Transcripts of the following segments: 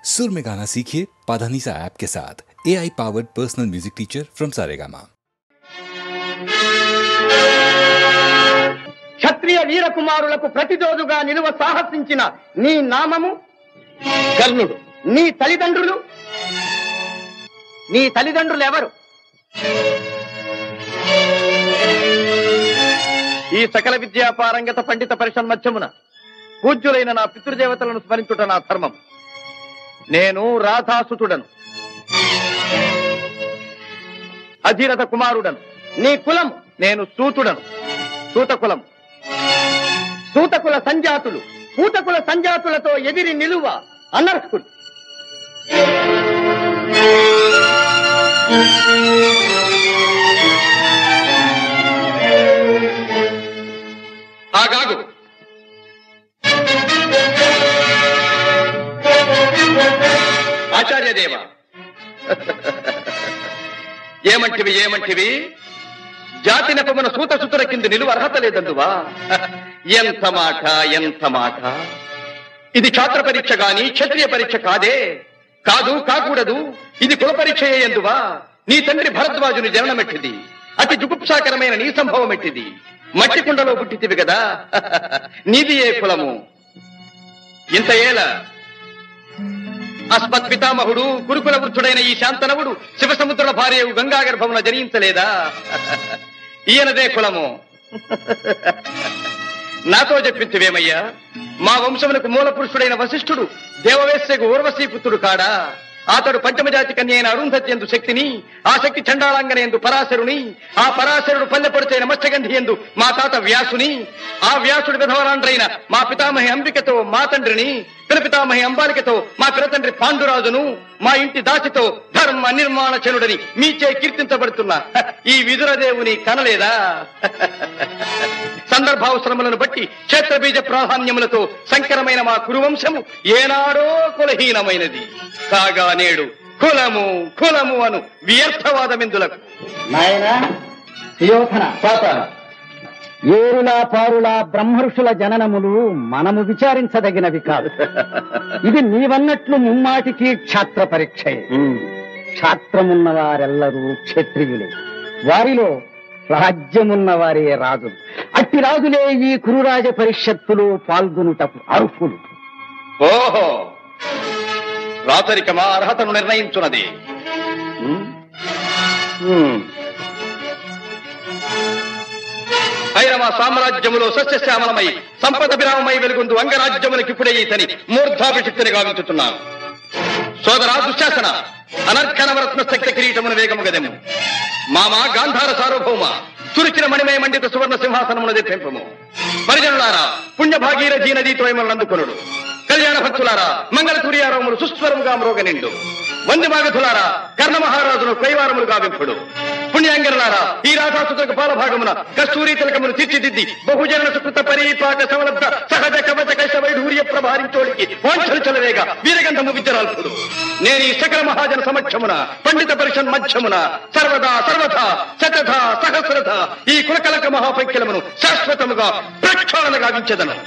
सुर में गाना सीखिए पाधानीसा ऐप के साथ। AI powered personal music teacher from Saregama. క్షత్రియ వీర కుమారులకు ప్రతిరోజుగా నిలువ సాహసించిన నీ నామము కర్ణుడు. నీ తల్లిదండ్రులు ఎవరు? ఈ సకల విద్యా పారంగత పండిత పరిషన్మధ్యమున పూజ్యులైన నా పితృదేవతలను స్మరించుట నా ధర్మం. నేను రాధాసుతుడను, అధీరథ కుమారుడను. నీ కులం? నేను సూతుడను, సూత కులం. సూతకుల సంజాతులు పూతకుల సంజాతులతో ఎదిరి నిలువ అనర్హులు. ఆగాగు. ఆచార్యదేవ, ఏమంటివి? జాతి నెపమున సూత సుతుల కింద నిలువ అర్హత లేదందువా? ఎంత మాట! ఇది క్షాత్ర పరీక్ష గాని క్షత్రియ పరీక్ష కాదే. కాకూడదు. ఇది కుల పరీక్ష ఎందువా? నీ తండ్రి భరద్వాజుని జననమెట్టిది, అతి జుగుప్సాకరమైన నీ సంభవం ఎట్టిది. మట్టి కుండలో పుట్టితివి కదా, నీది ఏ కులము? ఇంత ఏల అస్మత్ పితామహుడు కురుకుల వృద్ధుడైన ఈ శాంతనవుడు శివసముద్రుల భార్యవు గంగా గర్భమున జనించలేదా? ఈయనదే కులము. నాతో చెప్పించువేమయ్యా? మా వంశమునకు మూల పురుషుడైన వశిష్ఠుడు దేవవేశ్యకు ఊర్వశీపుత్రుడు కాడా? అతడు పంచమజాతి కన్య అయిన అరుంధతి ఎందు శక్తిని, ఆ శక్తి చండాళాంగన ఎందు పరాశరుని, ఆ పరాశరుడు పల్లెపడిచైన మత్స్యగంధి ఎందు మా తాత వ్యాసుని, ఆ వ్యాసుడు విధవరాండ్రైన మా పితామహి అంబికతో మా తండ్రిని, పితామహి అంబాలికతో మా పినతండ్రి పాండురాజును, మా ఇంటి దాసితో ధర్మ నిర్మాణ చనుడని మీచే కీర్తించబడుతున్నా ఈ విదురదేవుని కనలేదా? సందర్భావసరములను బట్టి క్షేత్రబీజ ప్రాధాన్యములతో సంకరమైన మా కురువంశము ఏనాడో కులహీనమైనది కాగా నేడు కులము అను వ్యర్థవాదమిందులకు. నాయనా సుయోధన, ఏరులా పారులా బ్రహ్మర్షుల జననములు మనము విచారించదగినవి కాదు. ఇది నీవన్నట్లు ముమ్మాటికి క్షాత్ర పరీక్షయే. క్షాత్రమున్న వారెల్లరూ క్షత్రియులే, వారిలో రాజ్యమున్న వారే రాజులు. అట్టి రాజులే ఈ కురురాజ పరిషత్తులో పాల్గొనుటకు అర్హులు. ఓహో, రాచరికమా అర్హతను నిర్ణయించున్నది. భైరవ సామ్రాజ్యములో సస్యశ్యామలమై సంపద విరామమై వెలుగుందు అంగరాజ్యములకు ఇప్పుడే ఈతని మూర్ధాభిషక్తిని గావించుతున్నాను. సోదరా దుశ్శాసన, అనర్ఘనవరత్న శక్తి కిరీటమును వేగము గదెము. మామా గాంధార సార్వభౌమ, తురిచిన మణిమయ మండిత సువర్ణ సింహాసనమును తెప్పింపము. పరిజనులారా, పుణ్యభాగీరథీ నదీతో అందుకొనుడు. కళ్యాణ భక్తులారా, మంగళ సూర్యారములు సుస్వరముగా మ్రోగ నిండు. వందిమాగధులారా, కర్ణ మహారాజును కైవారములు గావింపుడు. పుణ్యాంగరులారా, ఈ రాధాసుతకు పాలభాగమున కస్తూరి తిలకమును తీర్చిదిద్ది బహుజన సుకృత పరిపాక సమలబ్ధ సహజ కవచ కైశ వైఢూర్య ప్రభారించోడికి వాంఛలు చలవేగా వీరగంధము విద్యరాల్పుడు. నేను ఈ సకల మహాజన సమక్షమున పండిత పరిషన్ మధ్యమున సర్వదా శతథ సహస్రథ ఈ కులకలక మహాపైక్యలమును శాశ్వతముగా ప్రక్షాళన గావించెదను.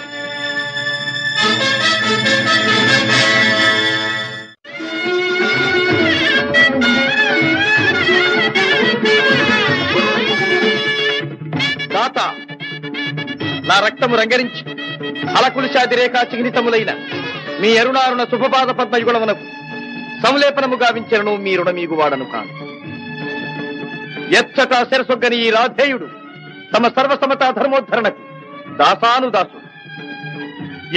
తాత, నా రక్తము రంగరించి అలకులిశాది రేఖా చిహ్నితములైన మీ అరుణారుణ శుభపాద పద్మయుగుణమునకు సంలేపనము గావించను మీ రుణమీగు వాడను కాను. ఎచ్చట శిరసొగ్గని ఈ రాధేయుడు తమ సర్వసమతా ధర్మోద్ధరణకు దాసానుదాసుడు.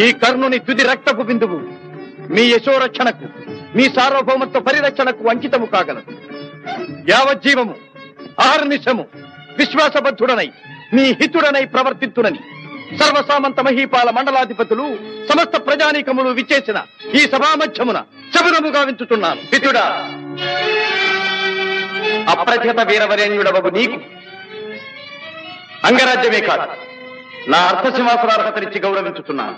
ఈ కర్ణుని తుది రక్తపు బిందువు మీ యశోరక్షణకు, మీ సార్వభౌమత్వ పరిరక్షణకు అంకితము కాగలదు. యావజ్జీవము అహర్నిశము విశ్వాసబద్ధుడనై మీ హితుడనై ప్రవర్తిత్తునని సర్వసామంత మహీపాల మండలాధిపతులు సమస్త ప్రజానీకములు విచ్చేసిన ఈ సభామధ్యమున శబరముగా వించుతున్నాను. హితుడా, అప్రతిహత వీరవరేణ్యుడవగు నీకు అంగరాజ్యమే కాదు, నా అర్థసింహాసనార్హతనిచ్చి గౌరవించుతున్నాను.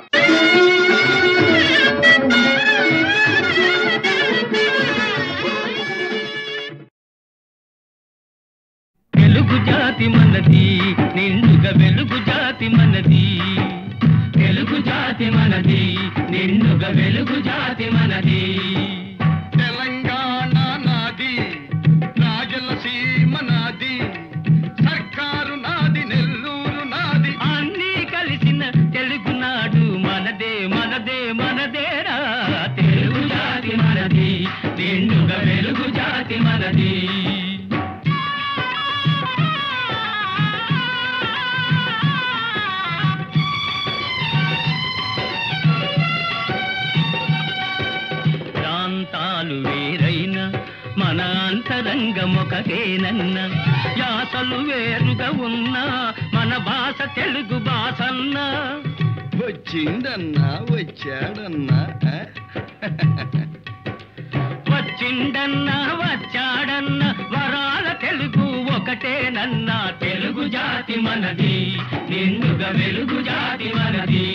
వెలుగు జాతి మనది, నిండుగా వెలుగు జాతి మనది. వెలుగు జాతి మనది, నిండుగా వెలుగు జాతి మనది. మనది. ప్రాంతాలు వేరైన మన అంతరంగమొకటేనన్న, యాసలు వేరుగా ఉన్నా మన భాష తెలుగు భాషన్న. వచ్చిండన్నా వచ్చాడన్నా వచ్చిండన్నా వచ్చాడన్న వరాల తెలుగు ఒకటేనన్నా. తెలుగు జాతి మనది, నిండుగా వెలుగు జాతి మనది.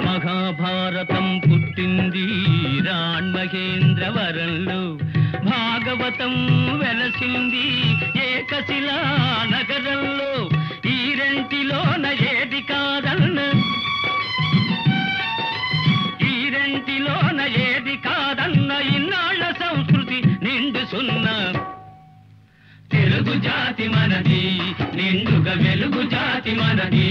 మహాభారతం పుట్టింది రాణ్మహేంద్రవరంలో, భాగవతం వెలసింది ఏకశిలా నగరంలో. ఈ రెంటిలోన ఏది కాదన్న, ఈ రెంటిలోన ఏది కాదన్న, ఇన్నాళ్ళ సంస్కృతి నిండు సున్నా. తెలుగు జాతి మనది, నిండుగా వెలుగు జాతి మనది.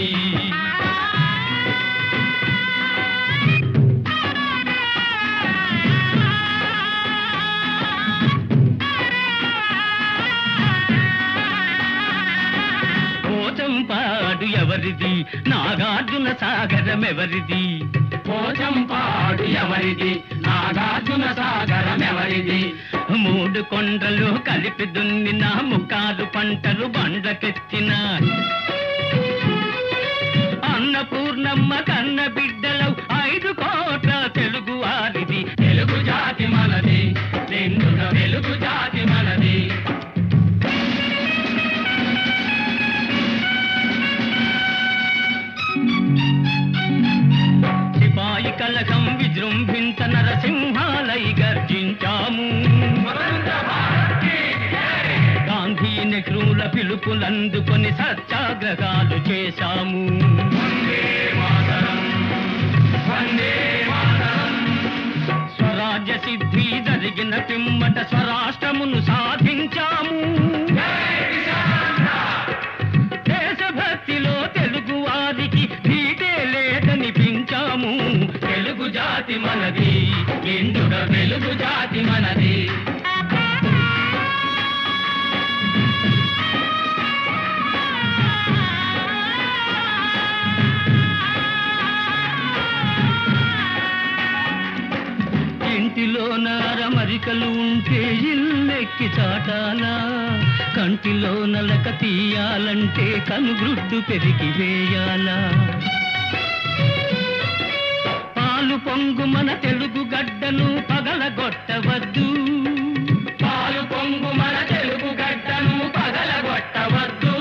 పోచంపాడు ఎవరిది, నాగార్జున సాగరం ఎవరిది? పోచంపాడు ఎవరిది, నాగార్జున సాగరం ఎవరిది? మూడు కొండలు కలిపి దున్నిన ముక్కాలు పంటలు బండ్లకెత్తిన అన్నపూర్ణమ్మ కన్న బిడ్డలు 5 కోట్ల తెలుగు వారిది. తెలుగు జాతి మనది, నిండుగా వెలుగు జాతి మనది. సిపాయి కలకం విజృంభించ నరసింహాలై గర్జించాము. గాంధీ నెహ్రూల పిలుపులందుకొని సత్యాగ్రహాలు చేశాము. స్వరాజ్య సిద్ధి జరిగిన పిమ్మట స్వరాష్ట్రమును సాధించాము. దేశభక్తిలో తెలుగు వారికి నీటే లేదనిపించాము. తెలుగు జాతి మనది, నిండుగా వెలుగు జాతి మనది. ఇంటిలో నారమరికలు ఉంటే ఇల్లెక్కి చాటాలా, కంటిలో నలక తీయాలంటే కనుగ్రుడ్డు పెరిగి వేయాలా. పాలు పొంగు మన తెలుగు గడ్డను పగలగొట్టవద్దు, పాలు పొంగు మన తెలుగు గడ్డను పగలగొట్టవద్దు.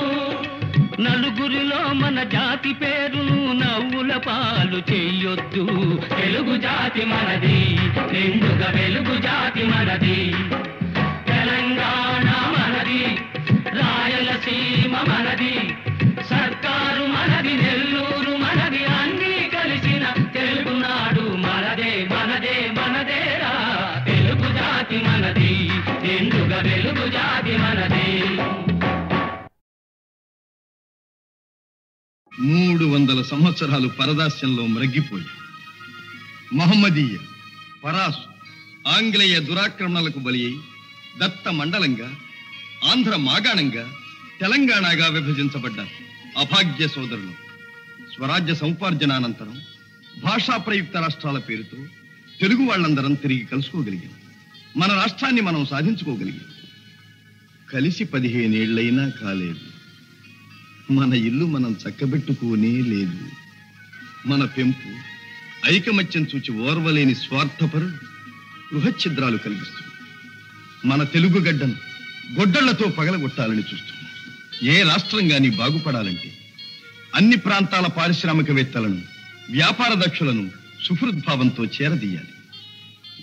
నలుగురిలో మన జాతి పేరును నవ్వుల పాలు చెయ్యొద్దు. తెలుగు జాతి మనది, నిండుగా వెలుగు జాతి మనది. తెలంగాణ మనది, రాయలసీమ మనది, సర్కారు మనది, నెల్లూరు మనది, అన్నీ కలిసిన తెలుగునాడు మనదే మనదే మనదేరా. తెలుగు జాతి మనది, నిండుగా వెలుగు జాతి మనది. 300 సంవత్సరాలు పరదాస్యంలో మ్రగ్గిపోయి మహమ్మదీయ, పరాసు, ఆంగ్లేయ దురాక్రమణలకు బలి అయి దత్త మండలంగా, ఆంధ్ర మాగాణంగా, తెలంగాణగా విభజించబడ్డారు అభాగ్య సోదరులు. స్వరాజ్య సముపార్జనానంతరం భాషా ప్రయుక్త రాష్ట్రాల పేరుతో తెలుగు వాళ్ళందరం తిరిగి కలుసుకోగలిగాం. మన రాష్ట్రాన్ని మనం సాధించుకోగలిగాం. కలిసి 15 ఏళ్లైనా కాలేదు. మన ఇల్లు మనం చక్కబెట్టుకోనే లేదు. మన పెంపు ఐకమత్యం చూచి ఓర్వలేని స్వార్థపరుడు గృహఛిద్రాలు కలిగిస్తుంది. మన తెలుగు గడ్డను గొడ్డళ్లతో పగలగొట్టాలని చూస్తున్నారు. ఏ రాష్ట్రం గాని బాగుపడాలంటే అన్ని ప్రాంతాల పారిశ్రామికవేత్తలను, వ్యాపార దక్షులను సుహృద్భావంతో చేరదీయాలి.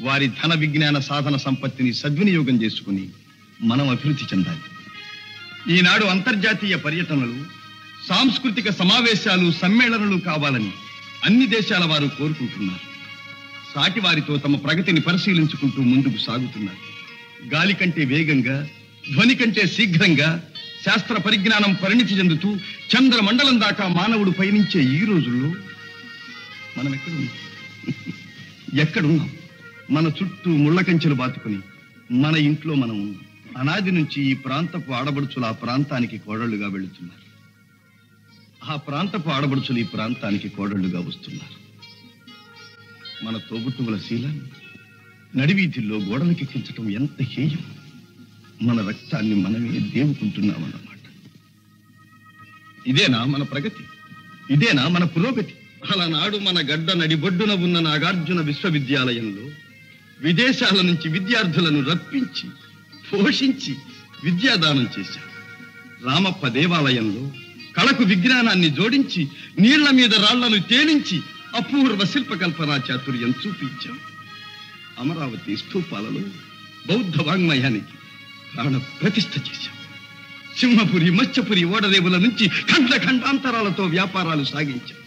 వారి ధన విజ్ఞాన సాధన సంపత్తిని సద్వినియోగం చేసుకుని మనం అభివృద్ధి చెందాలి. ఈనాడు అంతర్జాతీయ పర్యటనలు, సాంస్కృతిక సమావేశాలు, సమ్మేళనలు కావాలని అన్ని దేశాల వారు కోరుకుంటున్నారు. సాటి వారితో తమ ప్రగతిని పరిశీలించుకుంటూ ముందుకు సాగుతున్నారు. గాలి కంటే వేగంగా, ధ్వని కంటే శీఘ్రంగా, శాస్త్ర పరిజ్ఞానం పరిణితి చెందుతూ చంద్రమండలం దాకా మానవుడు పయనించే ఈ రోజుల్లో మనం ఎక్కడున్నాం? మన చుట్టూ ముళ్ళ కంచెలు బాతుకుని మన ఇంట్లో మనం ఉన్నాం. అనాది నుంచి ఈ ప్రాంతపు ఆడబడుచులు ఆ ప్రాంతానికి కోడళ్లుగా వెళుతున్నారు. ఆ ప్రాంతపు ఆడబడుచులు ఈ ప్రాంతానికి కోడళ్లుగా వస్తున్నారు. మన తోబుట్టువుల శీలాన్ని నడివీధుల్లో గోడలకెక్కించటం ఎంత హేయం! మన రక్తాన్ని మనమే దేవుకుంటున్నామన్నమాట. ఇదేనా మన ప్రగతి? ఇదేనా మన పురోగతి? అలనాడు మన గడ్డ నడిబొడ్డున ఉన్న నాగార్జున విశ్వవిద్యాలయంలో విదేశాల నుంచి విద్యార్థులను రప్పించి పోషించి విద్యాదానం చేశాం. రామప్ప దేవాలయంలో కళకు విజ్ఞానాన్ని జోడించి నీళ్ల మీద రాళ్లను తేలించి అపూర్వ శిల్పకల్పనా చాతుర్యం చూపించాం. అమరావతి స్తూపాలలో బౌద్ధ వాంగ్మయానికి ప్రాణ ప్రతిష్ఠ చేశాం. సింహపురి మత్స్యపురి ఓడరేవుల నుంచి ఖండ ఖండాంతరాలతో వ్యాపారాలు సాగించాం.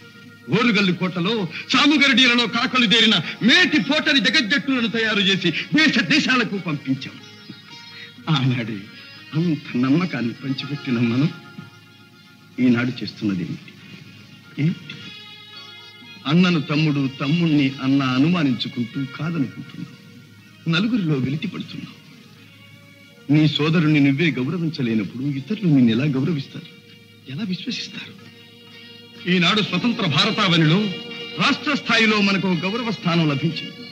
ఓరుగల్లు కోటలో సాముగరడీలలో కాకలు దేరిన మేటి పోటరి జగజ్జట్టులను తయారు చేసి దేశ దేశాలకు పంపించాం. ఆనాడే అంత నమ్మకాన్ని పంచిపెట్టిన మనం ఈనాడు చేస్తున్నది ఏమిటి? అన్నను తమ్ముడు, తమ్ముణ్ణి అన్న అనుమానించుకుంటూ కాదనుకుంటున్నావు. నలుగురిలో వెలితి పడుతున్నావు. నీ సోదరుణ్ణి నువ్వే గౌరవించలేనప్పుడు ఇతరులు నిన్ను ఎలా గౌరవిస్తారు? ఎలా విశ్వసిస్తారు? ఈనాడు స్వతంత్ర భారతావనిలో రాష్ట్ర స్థాయిలో మనకు గౌరవ స్థానం లభించింది.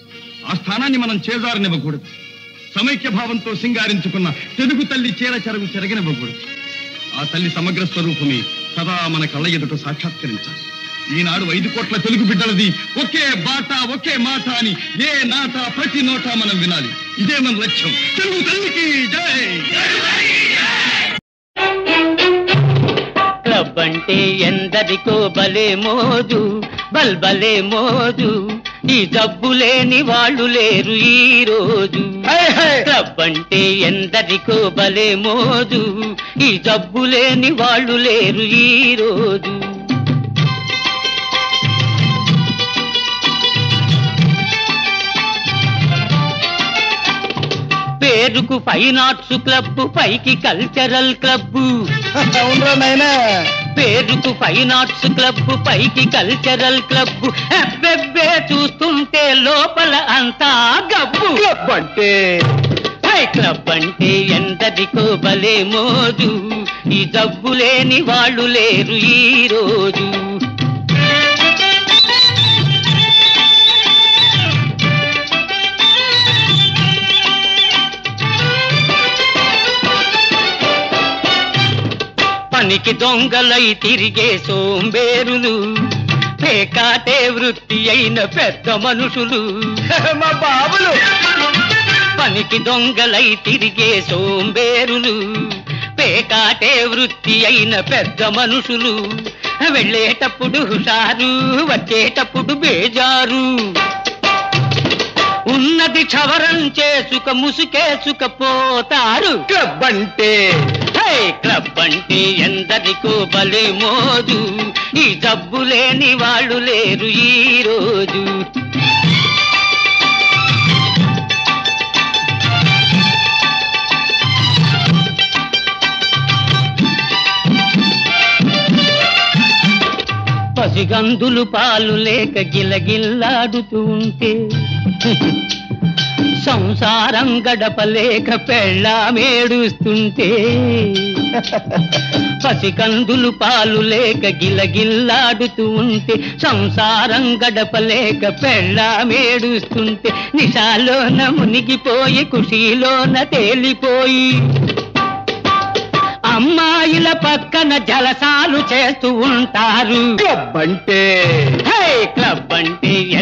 ఆ స్థానాన్ని మనం చేజారనివ్వకూడదు. సమైక్య భావంతో సింగారించుకున్న తెలుగు తల్లి చీర చెరగు చెరగనివ్వకూడదు. ఆ తల్లి సమగ్ర స్వరూపమే సదా మన కళ్ళ ఎదుట సాక్షాత్కరించాలి. ఈనాడు 5 కోట్ల తెలుగు బిడ్డలది ఒకే బాట ఒకే మాట అని ఏ నాట ప్రతి నోట మనం వినాలి. ఇదే మన లక్ష్యం. తెలుగు తల్లికి జై! క్లబ్ అంటే ఎందరికో భలే మోజు, బల్బలే మోజు. ఈ జబ్బు లేని వాళ్ళు లేరు ఈ రోజు. క్లబ్ అంటే ఎందరికో భలే మోజు, ఈ జబ్బు లేని వాళ్ళు లేరు ఈ రోజు. పేరుకు ఫైన్ ఆర్ట్స్ క్లబ్, పైకి కల్చరల్ క్లబ్. పేరుకు ఫైన్ ఆర్ట్స్ క్లబ్, పైకి కల్చరల్ క్లబ్. అబ్బెబ్బే చూస్తుంటే లోపల అంతా గబ్బు. క్లబ్ అంటే ఎందరికో భలే మోజు, ఈ జబ్బు లేని వాళ్ళు లేరు ఈ రోజు. పనికి దొంగలై తిరిగే సోంబేరులు, పేకాటే వృత్తి అయిన పెద్ద మనుషులు. మా బాబులు పనికి దొంగలై తిరిగే సోంబేరులు, పేకాటే వృత్తి అయిన పెద్ద మనుషులు. వెళ్ళేటప్పుడు హుషారు, వచ్చేటప్పుడు బేజారు. ఉన్నది క్షవరం చేసుక ముసుకేసుకపోతారు. క్లబ్ అంటే ఎందరికో భలే మోజు, ఈ జబ్బు లేని వాళ్ళు లేరు ఈ రోజు. పసిగందులు పాలు లేక గిలగిల్లాడుతూ ఉంటే, సంసారం గడపలేక పెళ్ళామేడుస్తుంటే. పసికందులు పాలు లేక గిలగిల్లాడుతూ ఉంటే, సంసారం గడపలేక పెళ్ళామేడుస్తుంటే. నిశాలోన మునిగిపోయి కుషీలోన తేలిపోయి, అమ్మాయిల పక్కన జలసాలు చేస్తూ ఉంటారు. క్లబ్ అంటే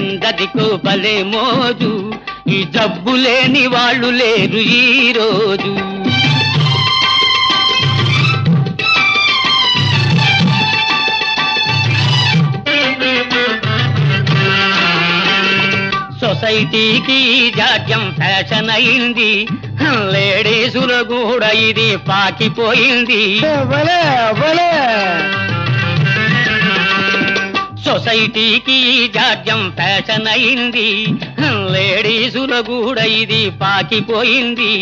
ఎందరికో భలే మోజు, ఈ జబ్బు లేని వాళ్ళు లేరు ఈ రోజు. సొసైటీకి జాడ్యం ఫ్యాషన్ అయింది, లేడీసుల కూడా ఇది పాకిపోయింది. సొసైటీకి జాడ్యం ఫ్యాషన్ అయింది, లేడీసుల కూడా ఇది పాకిపోయింది.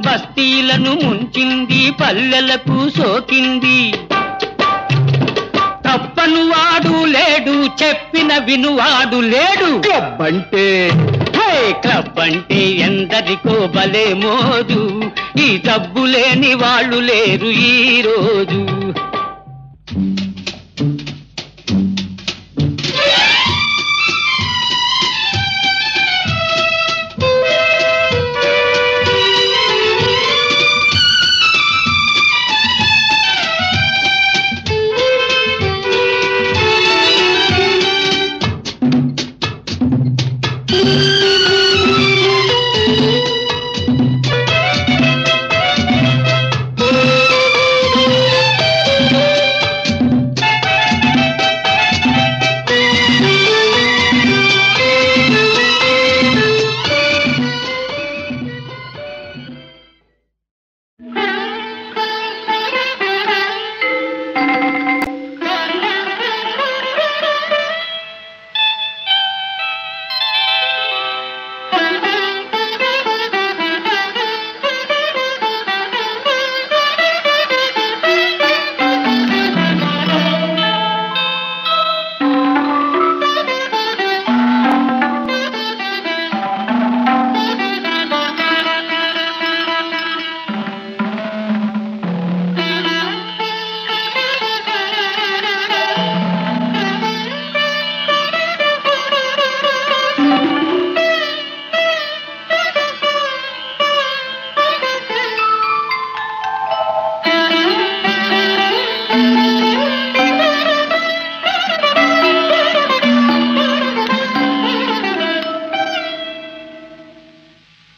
బస్తీలను ముంచింది, పల్లెలకు సోకింది. తప్పను వాడు లేడు, చెప్పిన వినువాడు లేడు. క్లబ్ అంటే క్లబ్ అంటే ఎందరికో భలే మోజు, ఈ జబ్బు లేని వాళ్ళు లేరు ఈ రోజు.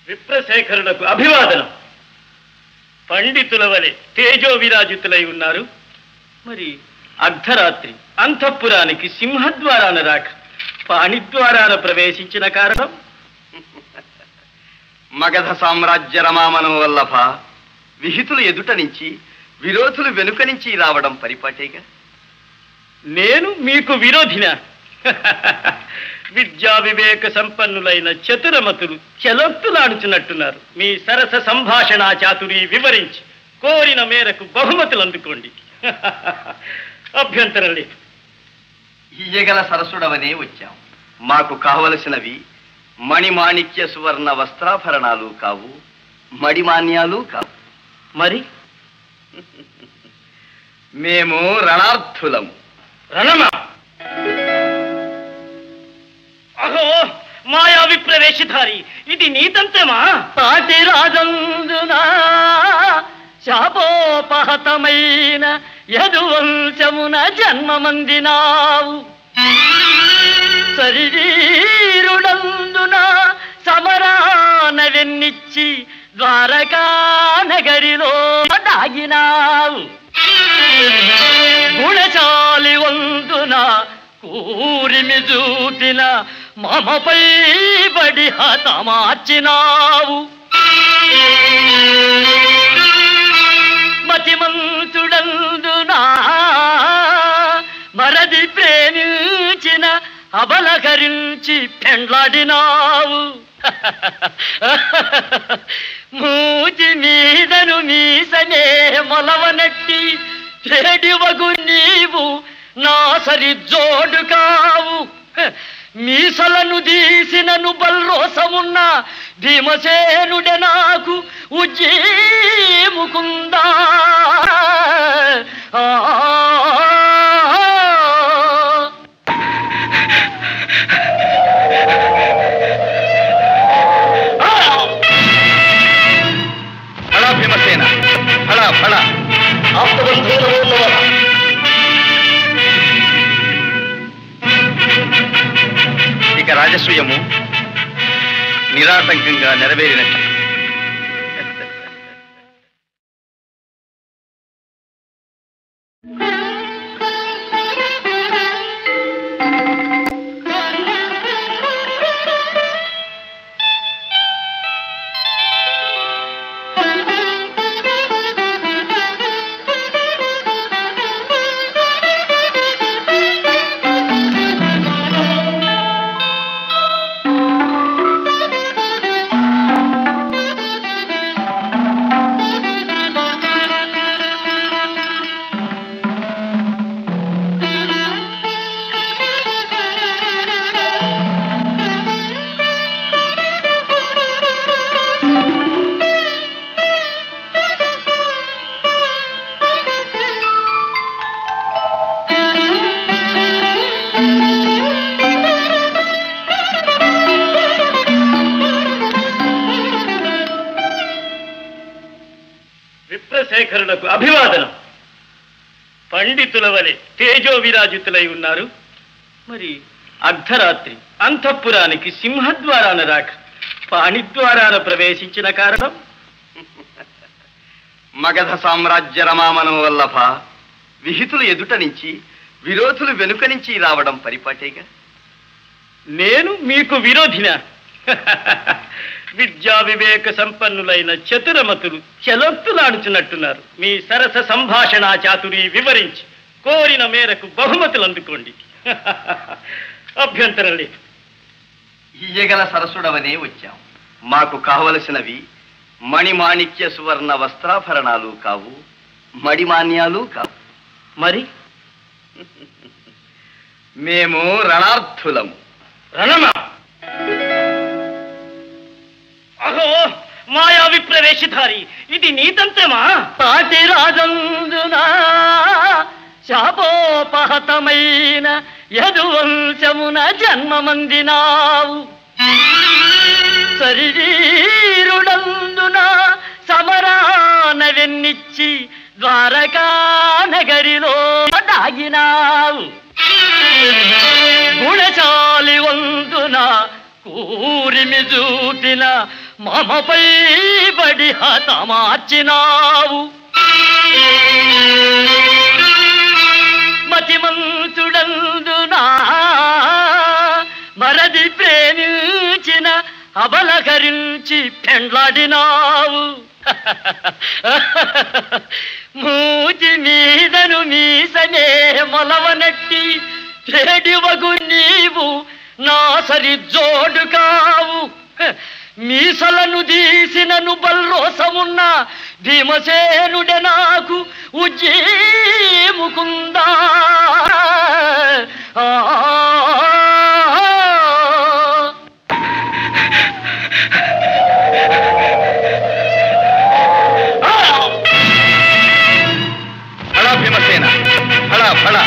విప్రశేఖరులకు అభివాదనం. పండితుల వలె తేజో విరాజితులై ఉన్నారు. మరి అర్ధరాత్రి అంతఃపురానికి సింహద్వారాన రాక పాణిద్వారాన ప్రవేశించిన కారణం? మగధ సామ్రాజ్య రమామనం వల్లభ విహితులు ఎదుట నుంచి విరోధులు వెనుక నుంచి రావడం పరిపాటేగా. నేను మీకు విరోధినా? విద్యా వివేక సంపన్నులైన చతురమతులు చెలొత్తులాడుచున్నట్టున్నారు. మీ సరస సంభాషణా చాతురి వివరించి కోరిన మేరకు బహుమతులు అందుకోండి. అభ్యంతరం లేదు. ఇయ్యగల సరసుడవనే వచ్చాం. మాకు కావలసినవి మణిమాణిక్య సువర్ణ వస్త్రాభరణాలు కావు, మడిమాన్యాలు కావు. మరి మేము రణార్థులము. రణమా? అహో మాయా విప్రవేశధారి, ఇది నీతంత్రమా? పాటి రాజందునా శాపోపహతమైన యదువంశమున జన్మమందినావు. శరీరుడందున సమరాన వెన్నిచ్చి ద్వారకా నగరిలో దాగినావు. గుణశాలి వందున కూరిమి చూపిన మమపై బడి హతమార్చినావు. మతిమంతుడందునా మరది ప్రేమించిన అబలకరించి పెండ్లాడినావు. మూతి మీదను మీసనే మొలవనట్టి చెడివగు నీవు నా సరి జోడు కావు. మీసలను దీసినను బల్రోసమున్న భీమసేనుడే నాకు ఉజ్జీముకుందా. ఫళ భీమసేన, ఫళ ఫళ. ఇక రాజసూయము నిరాటంకంగా నెరవేరినట్టు. అభివాదనం. పండితుల వలె తేజో విరాజితులై ఉన్నారు. మరి అర్ధరాత్రి అంతఃపురానికి సింహద్వారాన రాక పాణిద్వారాన ప్రవేశించిన కారణం? మగధ సామ్రాజ్య రమామనం వల్లభ విహితులు ఎదుట నుంచి విరోధులు వెనుక నుంచి రావడం పరిపాటేగా. నేను మీకు విరోధినా? విద్యా వివేక సంపన్నులైన చతురమతులు చెలొత్తులాడుచున్నట్టున్నారు. మీ సరస సంభాషణ చాతురి వివరించి కోరిన మేరకు బహుమతులు అందుకోండి. అభ్యంతరం లేదు. ఇయ్యగల సరసుడవనే వచ్చాం. మాకు కావలసినవి మణిమాణిక్య సువర్ణ వస్త్రాభరణాలు కావు, మడిమాన్యాలు కావు. మరి మేము రణార్థులము. రణమా? అహో మాయా విప్రవేశధారి, ఇది నీతంతమా? పాటి రాజందున శాపోపహతమైన యదువంశమున జన్మమందినావు. శరీరుడందున సమరాన వెన్నిచ్చి ద్వారకా నగరిలో దాగినావు. గుణశాలి వందున కూరిమి చూపిన మమపై బడి హతమార్చినావు. మతిమంతుడందున మరది ప్రేమించిన అబలకరించి పెండ్లాడినావు. మూతి మీదను మీసనే మొలవనట్టి చెడివగు నీవు నా సరి జోడు కావు. మీసలను తీసినను బల్రోసమున్న భీమసేనుడే నాకు ఉజ్జీముకుందా. ఫళ భీమసేన, ఫళ ఫళ.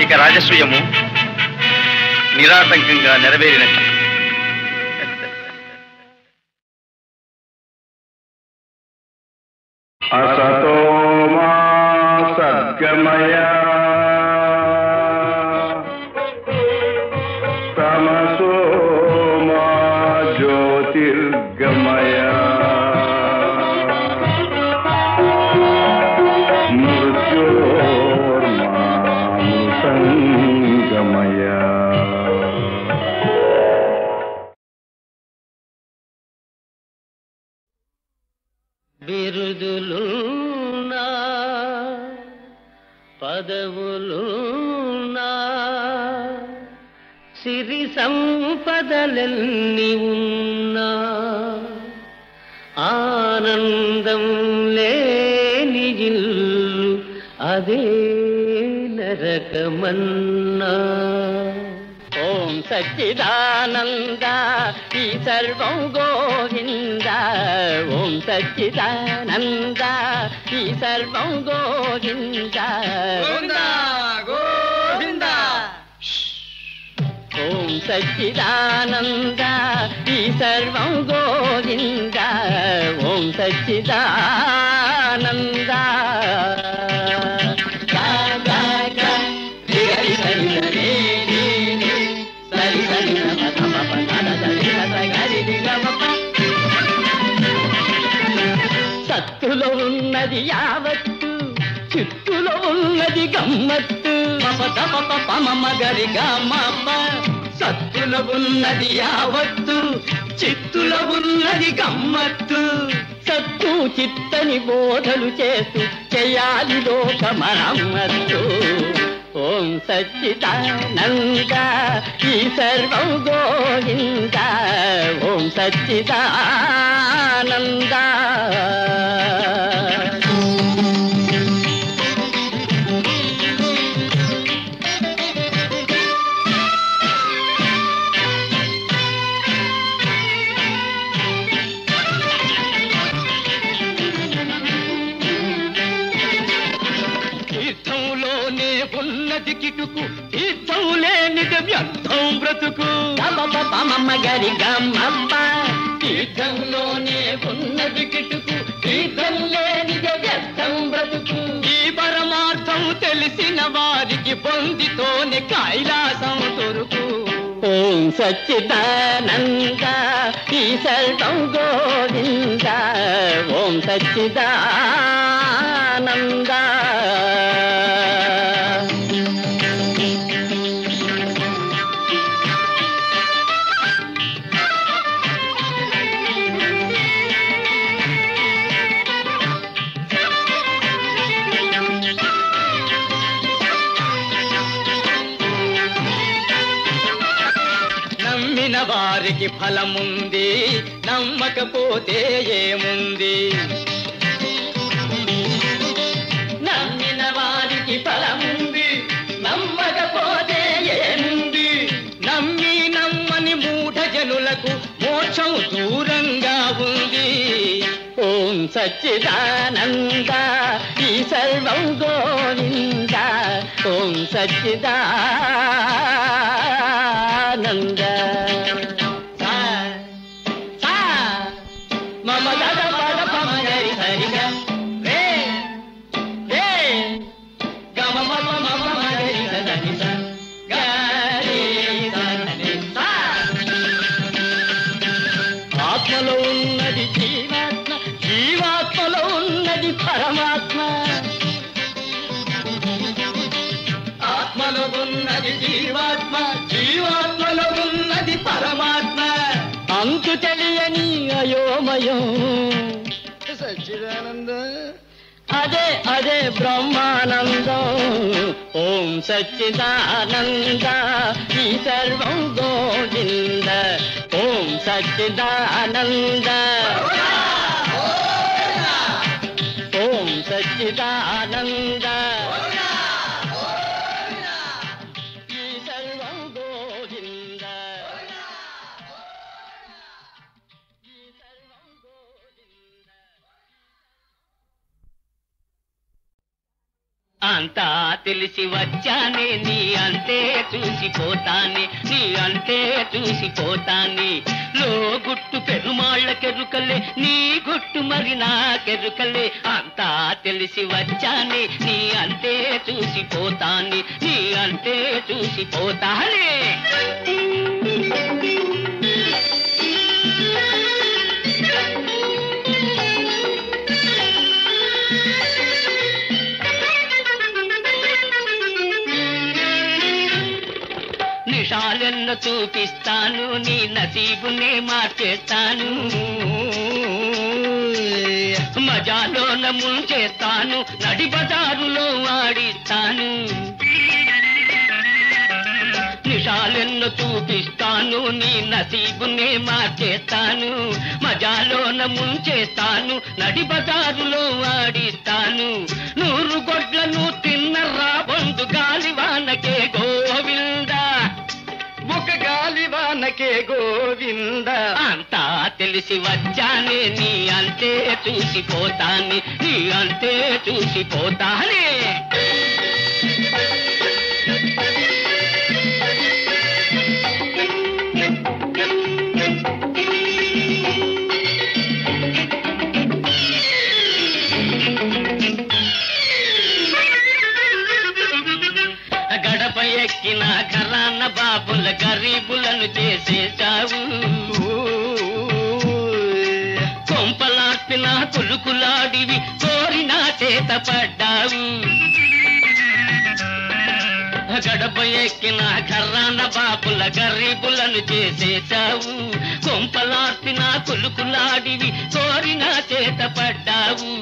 ఇక రాజసూయము నిరాటంకంగా నెరవేరినట్టు. असतो मा सद्गमय तमसो मा ज्योतिर्गमय मृत्योर्मा मृतङ्गमय. బిరుదులున్నా పదవులున్నా సిరి సంపదలెన్ని ఉన్నా ఆనందం లేని ఇల్లు అదే నరకమన్నా. ఓం సచ్చిదానంద ఈ సర్వం గోవింద. ఓం సచ్చిదానంద ఈ సర్వం గోవింద. గోవింద. ఓం సచ్చిదానంద ఈ సర్వం గోవింద. ఓం సచ్చిదానంద. సత్తులో ఉన్నది యావత్తు, చిత్తులో ఉన్నది గమ్మత్తు. మగరి గమ్మ. సత్తులో ఉన్నది యావత్తు, చిత్తులో ఉన్నది గమ్మత్తు. సత్తు చిత్తని బోధలు చేస్తూ చేయాలి లోక మరమ్మత్తు. ఓం సచ్చిదానంద ఈ సర్వం గోవింద. ఓం సచ్చిదానంద. తీర్థంలోనే ఉన్నది కిటుకు, తీర్థం లేనిది వ్యర్థం. బ్రతుకు మమ్మ గరి గమ్మప్ప తీర్థంలోనే ఉన్నది కిటుకు తీర్థం లేనిదే వ్యర్థం బ్రతుకు ఈ పరమార్థం తెలిసిన వారికి పొందితోనే కైలాసం దొరుకు ఓం సచ్చిదానంద ఈ సర్వం గోవింద ఓం సచ్చిదానంద నమ్మిన వారికి ఫలముంది నమ్మకపోతే ఏముంది నమ్మిన వారికి ఫలముంది నమ్మకపోతే ఏముంది నమ్మి నమ్మని మూఢ జనులకు మోక్షం దూరంగా ఉంది ఓం సచ్చిదానంద ఈ సర్వం గోవింద ఓం సచ్చిదానంద మమ గద పద పమ గరి హరిగా రే రే గమ మమ మమ గరి దని స గరి దని స ఆత్మలో ఉన్నది జీవాత్మ జీవాత్మలో ఉన్నది పరమాత్మ ఆత్మలో ఉన్నది జీవాత్మ జీవాత్మలో ఉన్నది పరమాత్మ అంతు తెలియని అయోమయం సచ్చిదానంద అదే అదే బ్రహ్మానందం ఓం సచ్చిదానంద ఈ సర్వం గోవింద ఓం సచ్చిదానంద ఓం సచ్చిదానంద ఈ సర్వం గోవింద ఈ సర్వం గోవింద అంతా తెలిసి వచ్చానే నీ అంతే చూసిపోతానే నీ అంతే చూసిపోతానే లో గుట్టు పెరుమాళ్ళకెరుకలే నీ గుట్టు మరి నాకెరుకలే అంతా తెలిసి వచ్చానే నీ అంతే చూసిపోతానే నీ అంతే చూసిపోతానే నిషాలెన్న చూపిస్తాను నీ నసీబునే మార్చేస్తాను మజాలోన ముంచేస్తాను నడి బజారులో ఆడిస్తాను నిషాలెన్న చూపిస్తాను నీ నసీబునే మార్చేస్తాను మజాలోన ముంచేస్తాను నడి బజారులో ఆడిస్తాను 100 గొడ్లను తిన్నరా బంధు గాలివానకే గోవిందా ఒక గాలివానకే గోవింద అంతా తెలిసి వచ్చానే నీ అంతే చూసిపోతానే నీ అంతే చూసిపోతానే గడప ఎక్కిన ఘరాన బాబుల గరీబులను చేసేశావు కొంపలార్పిన కులుకులాడివి కోరిన చేత పడ్డావు గడప ఎక్కిన ఘరాన బాబుల గరీబులను చేసేశావు కొంపలార్పిన కులుకులాడివి కోరిన చేత పడ్డావు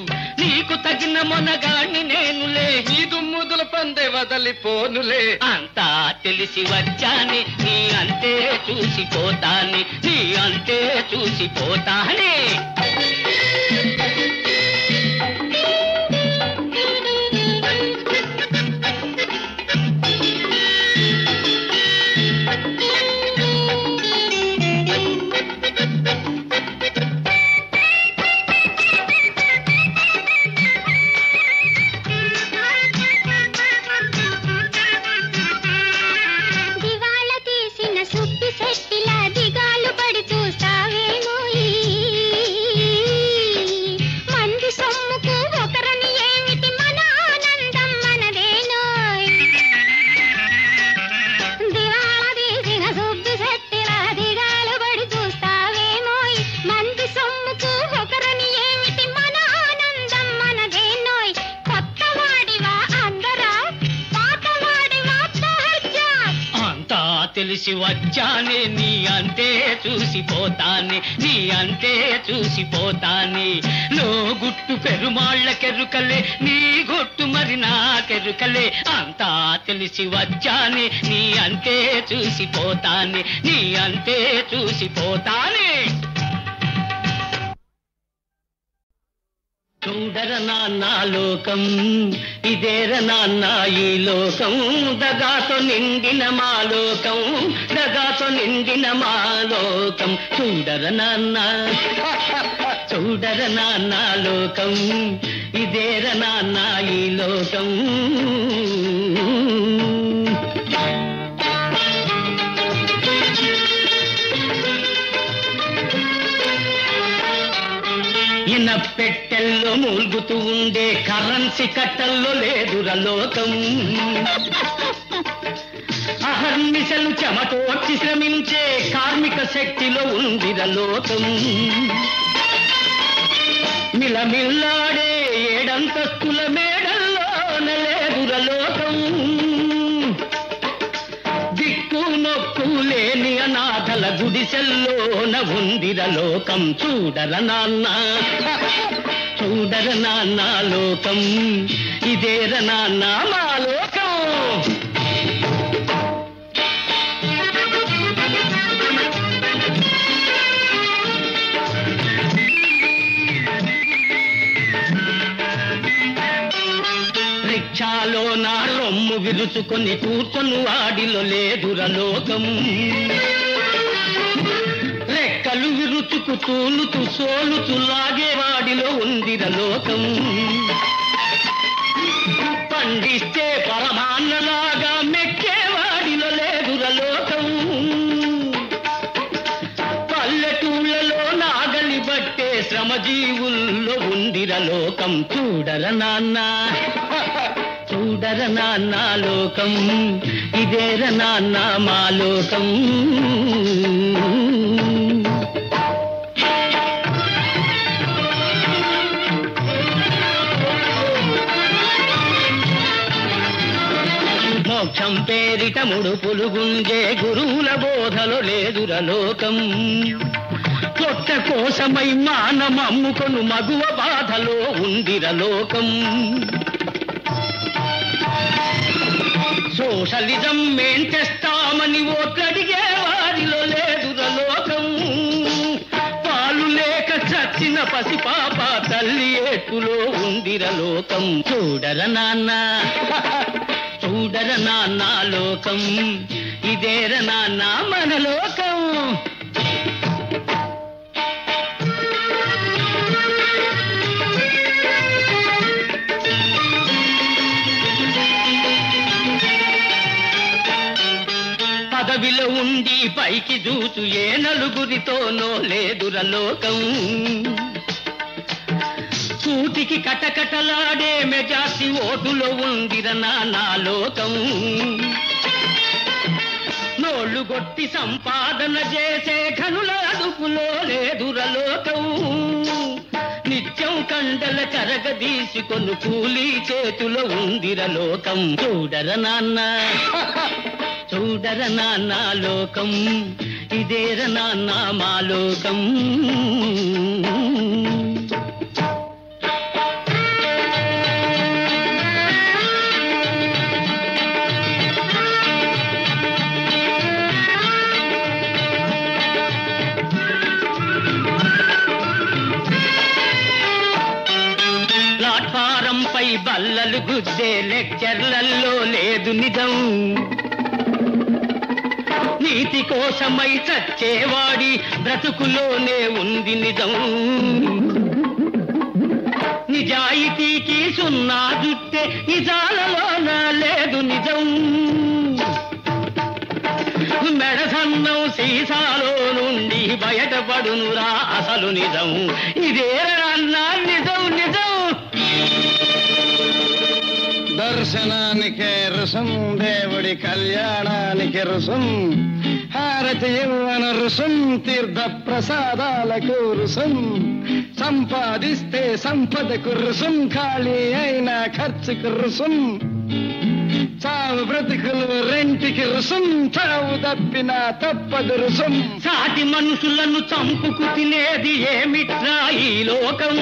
నీకు తగిన మొనగాన్ని నేనులే నీ దుమ్ముదుల పందే వదలిపోనులే అంతా తెలిసి వచ్చానే నీ అంతే చూసిపోతానే నీ అంతే చూసిపోతానే దివాళ తీసిన తెలిసి వచ్చానే నీ అంతే చూసిపోతానే నీ అంతే చూసిపోతానే లో గుట్టు పెరుమాళ్ళకెరుకలే నీ గుట్టు మరి నాకెరుకలే అంతా తెలిసి వచ్చానే నీ అంతే చూసిపోతానే నీ అంతే చూసిపోతానే చూడర నాన్న లోకం ఇదేర నాన్న ఈ లోకం దగాతో నిండిన మా లోకం దగాతో నిండిన మా లోకం చూడర నాన్న చూడర నాన్న లోకం ఇదేర నాన్న ఈ లోకం పెట్టెల్లో మూల్గుతూ ఉండే కరెన్సీ కట్టల్లో లేదురా లోకం అహర్నిశలు చెమటోడ్చి శ్రమించే కార్మిక శక్తిలో ఉందిరా లోకం మిలమిల్లాడే ఏడంతస్తుల మేడల్లోన లేదురా లోకం దిక్కు నొక్కు లేని అనాథల గుడిసెల్లోన ఉందిర లోకం చూడర నాన్న చూడర నాన్న లోకం ఇదేర నాన్న మా లోకం రిక్షాలో నా రొమ్ము విరుచుకొని కూర్చొని వాడిలో లేదుర లోకం రెక్కలు విరుచుకు తూలుతూ సోలుతూ లాగేవాడిలో ఉందిర లోకం పండిస్తే పరమాన్నలాగా మెక్కేవాడిలో లేదుర లోకం పల్లెటూళ్ళలో నాగలి బట్టే శ్రమజీవుల్లో ఉందిర లోకం చూడర నాన్న చూడర నాన్న లోకం ఇదేర నాన్న మా లోకం మోక్షం పేరిట ముడుపులు గుంజే గురువుల బోధలో లేదుర లోకం కొత్త కోసమై మానమమ్ముకొను మగువ బాధలో ఉందిర లోకం సోషలిజం మేం తెస్తామని ఓట్లడిగే వారిలో లేదుర లోకం పాలు లేక చచ్చిన పసిపాప తల్లి ఏటులో ఉందిర లోకం చూడర నాన్న చూడర నాన్న లోకం ఇదేర నాన్న మన లోకం పదవిలో ఉండి పైకి చూచు ఏ నలుగురితోనో లేదుర లోకం కూటికి కటకటలాడే మెజార్టీ ఓటులో ఉందిర నా లోకం నోళ్లు కొట్టి సంపాదన చేసే ఘనుల అదుపులో లేదుర లోకం నిత్యం కండల కరగదీసుకొను కూలీ చేతులో ఉందిర లోకం చూడర నాన్న చూడర నాన్న లోకం ఇదేర నాన్న మా లోకం ప్లాట్ఫారంపై బల్లలు గుద్దే లెక్చర్లలో లేదు నిజం నీతి కోసమై చచ్చేవాడి బ్రతుకులోనే ఉంది నిజం నిజాయితీకి సున్నా జుట్టే నిజాలలోన లేదు నిజం మెడసన్నం సీసాలో నుండి బయటపడునురా అసలు నిజం ఇదేరన్నా నిజం నిజం దర్శనానికే రుసం దేవుడి కళ్యాణానికి రుసం హారతి ఇవ్వన రుసం తీర్థ ప్రసాదాలకు రుసం సంపాదిస్తే సంపదకు రుసం ఖాళీ అయిన ఖర్చుకు రుసం చావు బ్రతుకులు రెంటికి రుసం, చావు తప్పినా తప్పదు రుసం. సాటి మనుషులను చంపుకు తినేది ఏమిట్రా ఈ లోకం?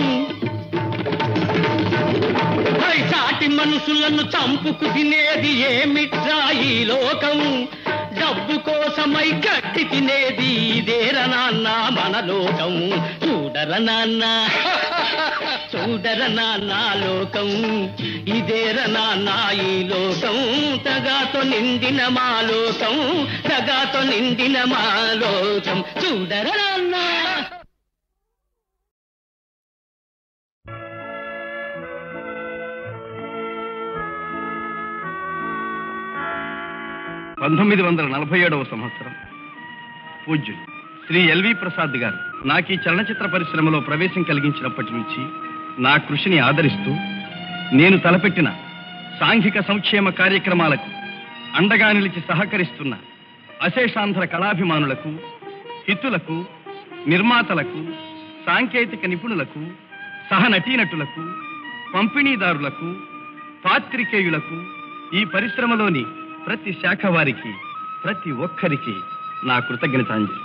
సాటి మనుషులను చంపుకు తినేది ఏమిట్రా ఈ లోకం? డబ్బు కోసమై గట్టి తినేది ఇదేరా నాన్న మన లోకం. చూడరా నాన్న, చూడరా నాన్న లోకం, ఇదేరా నాన్న ఈ లోకం. తగాతో నిండిన మా లోకం, తగాతో నిండిన మా లోకం. చూడరా నాన్న. సంవత్సరం పూజ్యులు శ్రీ ఎల్వి ప్రసాద్ గారు నాకు ఈ చలనచిత్ర పరిశ్రమలో ప్రవేశం కలిగించినప్పటి నుంచి నా కృషిని ఆదరిస్తూ నేను తలపెట్టిన సాంఘిక సంక్షేమ కార్యక్రమాలకు అండగా నిలిచి సహకరిస్తున్న అశేషాంధ్ర కళాభిమానులకు, హితులకు, నిర్మాతలకు, సాంకేతిక నిపుణులకు, సహనటీనటులకు, పంపిణీదారులకు, పాత్రికేయులకు, ఈ పరిశ్రమలోని ప్రతి శాఖ వారికి, ప్రతి ఒక్కరికి నా కృతజ్ఞతాంజలి.